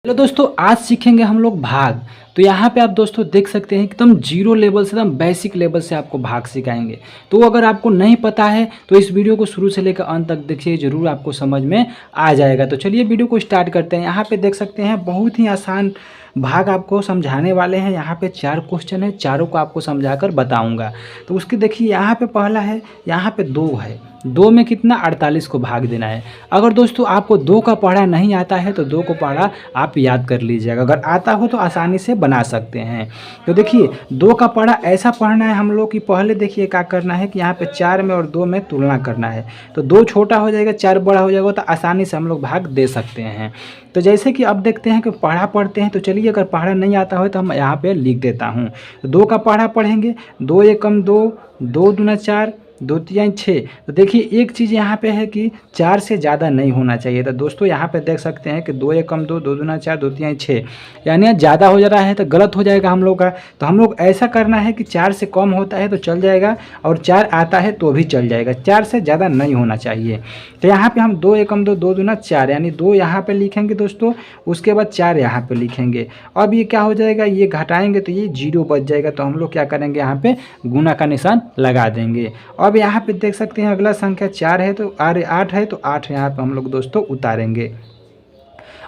Hello दोस्तों, आज सीखेंगे हम लोग भाग। तो यहाँ पे आप दोस्तों देख सकते हैं एकदम जीरो लेवल से एकदम बेसिक लेवल से आपको भाग सिखाएंगे। तो अगर आपको नहीं पता है तो इस वीडियो को शुरू से लेकर अंत तक देखिए, ज़रूर आपको समझ में आ जाएगा। तो चलिए वीडियो को स्टार्ट करते हैं। यहाँ पे देख सकते हैं बहुत ही आसान भाग आपको समझाने वाले हैं। यहाँ पे 4 क्वेश्चन है, चारों को आपको समझाकर बताऊँगा। तो उसके देखिए यहाँ पे पहला है, यहाँ पे 2 है। 2 में कितना 48 को भाग देना है। अगर दोस्तों आपको 2 का पढ़ा नहीं आता है तो 2 को पढ़ा आप याद कर लीजिएगा। अगर आता हो तो आसानी से बना सकते हैं। तो देखिए 2 का पढ़ा ऐसा पढ़ना है हम लोग कि पहले देखिए क्या करना है कि यहाँ पे 4 में और 2 में तुलना करना है। तो 2 छोटा हो जाएगा, 4 बड़ा हो जाएगा, तो आसानी से हम लोग भाग दे सकते हैं। तो जैसे कि अब देखते हैं कि पढ़ा पढ़ते हैं। तो चलिए अगर पढ़ा नहीं आता हो तो हम यहाँ पे लिख देता हूँ। तो 2 का पढ़ा पढ़ेंगे, 2 एकम 2, 2 दूना 4, 2 तिहाई 6। तो देखिए एक चीज़ यहाँ पे है कि 4 से ज़्यादा नहीं होना चाहिए। तो दोस्तों यहाँ पे देख सकते हैं कि 2 एकम 2, 2 दूना 4, 2 तिहाई 6, यानी ज़्यादा हो जा रहा है तो गलत हो जाएगा हम लोग का। तो हम लोग ऐसा करना है कि 4 से कम होता है तो चल जाएगा, और 4 आता है तो भी चल जाएगा। 4 से ज़्यादा नहीं होना चाहिए। तो यहाँ पे हम 2 एकम 2, 2 दूना 4, यानी 2 यहाँ पे लिखेंगे दोस्तों, उसके बाद 4 यहाँ पे लिखेंगे। अब ये क्या हो जाएगा, ये घटाएंगे तो ये 0 बच जाएगा। तो हम लोग क्या करेंगे, यहाँ पे गुना का निशान लगा देंगे। अब यहाँ पे देख सकते हैं अगला संख्या 4 है, तो 8 है, तो 8 यहाँ पे हम लोग दोस्तों उतारेंगे।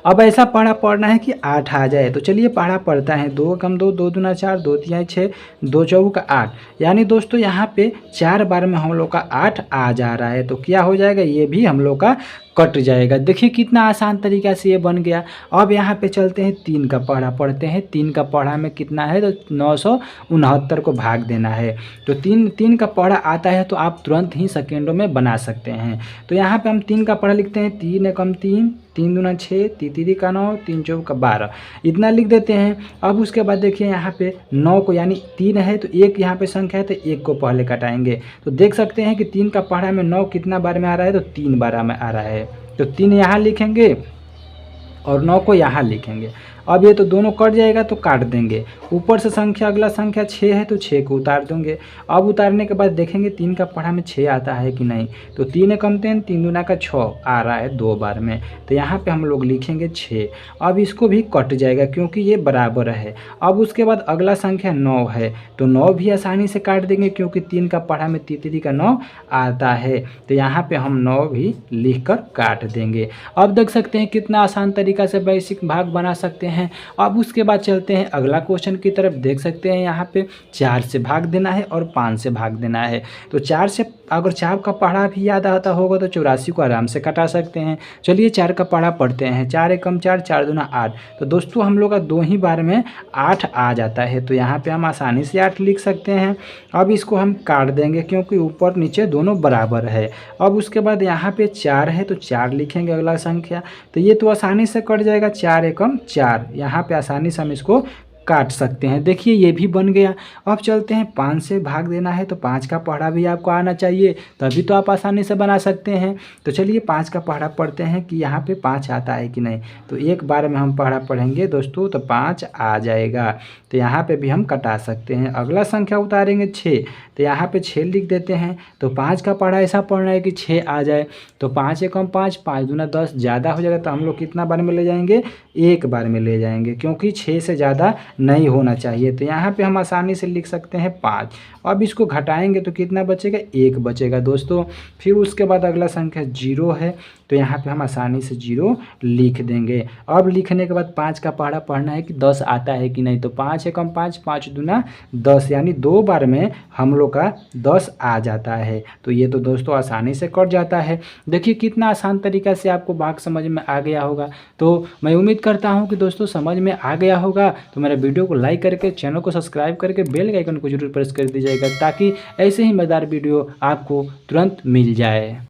अब ऐसा पढ़ा पढ़ना है कि 8 आ जाए। तो चलिए पढ़ा पढ़ता है। 2 कम 2, 2 दूना 4, 2 तिहाई 6, 2 चौका 8, यानी दोस्तों यहाँ पे 4 बार में हम लोग का 8 आ जा रहा है। तो क्या हो जाएगा, ये भी हम लोग का कट जाएगा। देखिए कितना आसान तरीका से ये बन गया। अब यहाँ पे चलते हैं 3 का पढ़ा पढ़ते हैं। 3 का पढ़ा में कितना है, तो 969 को भाग देना है। तो 3 का पढ़ा आता है तो आप तुरंत ही सेकेंडों में बना सकते हैं। तो यहाँ पे हम 3 का पढ़ा लिखते हैं। 3 एकम 3, 3 दूना 6, 3 तिरी का 9, 3 चौका 12, इतना लिख देते हैं। अब उसके बाद देखिए यहाँ पे 9 को, यानी 3 है तो 1 यहाँ पे संख्या है तो 1 को पहले कटाएंगे। तो देख सकते हैं कि 3 का पढ़ा में 9 कितना बार में आ रहा है, तो 3 बार में आ रहा है। तो 3 यहाँ लिखेंगे और 9 को यहाँ लिखेंगे। अब ये तो दोनों कट जाएगा तो काट देंगे। ऊपर से संख्या, अगला संख्या 6 है तो 6 को उतार देंगे। अब उतारने के बाद देखेंगे 3 का पढ़ा में 6 आता है कि नहीं। तो 3 एकम 3, 3 दूना का 6 आ रहा है 2 बार में। तो यहाँ पे हम लोग लिखेंगे 6। अब इसको भी कट जाएगा क्योंकि ये बराबर है। अब उसके बाद अगला संख्या 9 है, तो 9 भी आसानी से काट देंगे क्योंकि 3 का पढ़ा में 3 का 9 आता है। तो यहाँ पे हम 9 भी लिख कर काट देंगे। अब देख सकते हैं कितना आसान तरीका से बेसिक भाग बना सकते हैं। अब उसके बाद चलते हैं अगला क्वेश्चन की तरफ। देख सकते हैं यहाँ पे 4 से भाग देना है और 5 से भाग देना है। तो 4 से अगर 4 का पढ़ा भी याद आता होगा तो 84 को आराम से कटा सकते हैं। चलिए 4 का पढ़ा पढ़ते हैं। 4 एकम 4, 4 दूना 8। तो दोस्तों हम लोग का 2 ही बार में 8 आ जाता है। तो यहाँ पे हम आसानी से 8 लिख सकते हैं। अब इसको हम काट देंगे क्योंकि ऊपर नीचे दोनों बराबर है। अब उसके बाद यहाँ पे 4 है तो 4 लिखेंगे अगला संख्या। तो ये तो आसानी से कट जाएगा। 4 एकम 4, यहाँ पे आसानी से हम इसको काट सकते हैं। देखिए ये भी बन गया। अब चलते हैं 5 से भाग देना है। तो 5 का पढ़ा भी आपको आना चाहिए, तभी तो आप आसानी से बना सकते हैं। तो चलिए 5 का पढ़ा पढ़ते हैं कि यहाँ पे 5 आता है कि नहीं। तो एक बार में हम पढ़ा पढ़ेंगे दोस्तों तो 5 आ जाएगा। तो यहाँ पे भी हम कटा सकते हैं। अगला संख्या उतारेंगे 6, तो यहाँ पे 6 लिख देते हैं। तो 5 का पढ़ा ऐसा पढ़ना है कि 6 आ जाए। तो 5 एकम 5, 5 दूना 10, ज़्यादा हो जाएगा तो हम लोग कितना बार में ले जाएंगे, एक बार में ले जाएंगे क्योंकि 6 से ज़्यादा नहीं होना चाहिए। तो यहाँ पे हम आसानी से लिख सकते हैं 5। अब इसको घटाएंगे तो कितना बचेगा, 1 बचेगा दोस्तों। फिर उसके बाद अगला संख्या 0 है, तो यहाँ पे हम आसानी से 0 लिख देंगे। अब लिखने के बाद 5 का पढ़ा पढ़ना है कि 10 आता है कि नहीं। तो 5 एकम 5, 5 दूना 10, यानी 2 बार में हम लोग का 10 आ जाता है। तो ये तो दोस्तों आसानी से कट जाता है। देखिए कितना आसान तरीका से आपको भाग समझ में आ गया होगा। तो मैं उम्मीद करता हूँ कि दोस्तों समझ में आ गया होगा। तो मेरे वीडियो को लाइक करके, चैनल को सब्सक्राइब करके, बेल के आइकन को जरूर प्रेस कर दीजिएगा ताकि ऐसे ही मज़ेदार वीडियो आपको तुरंत मिल जाए।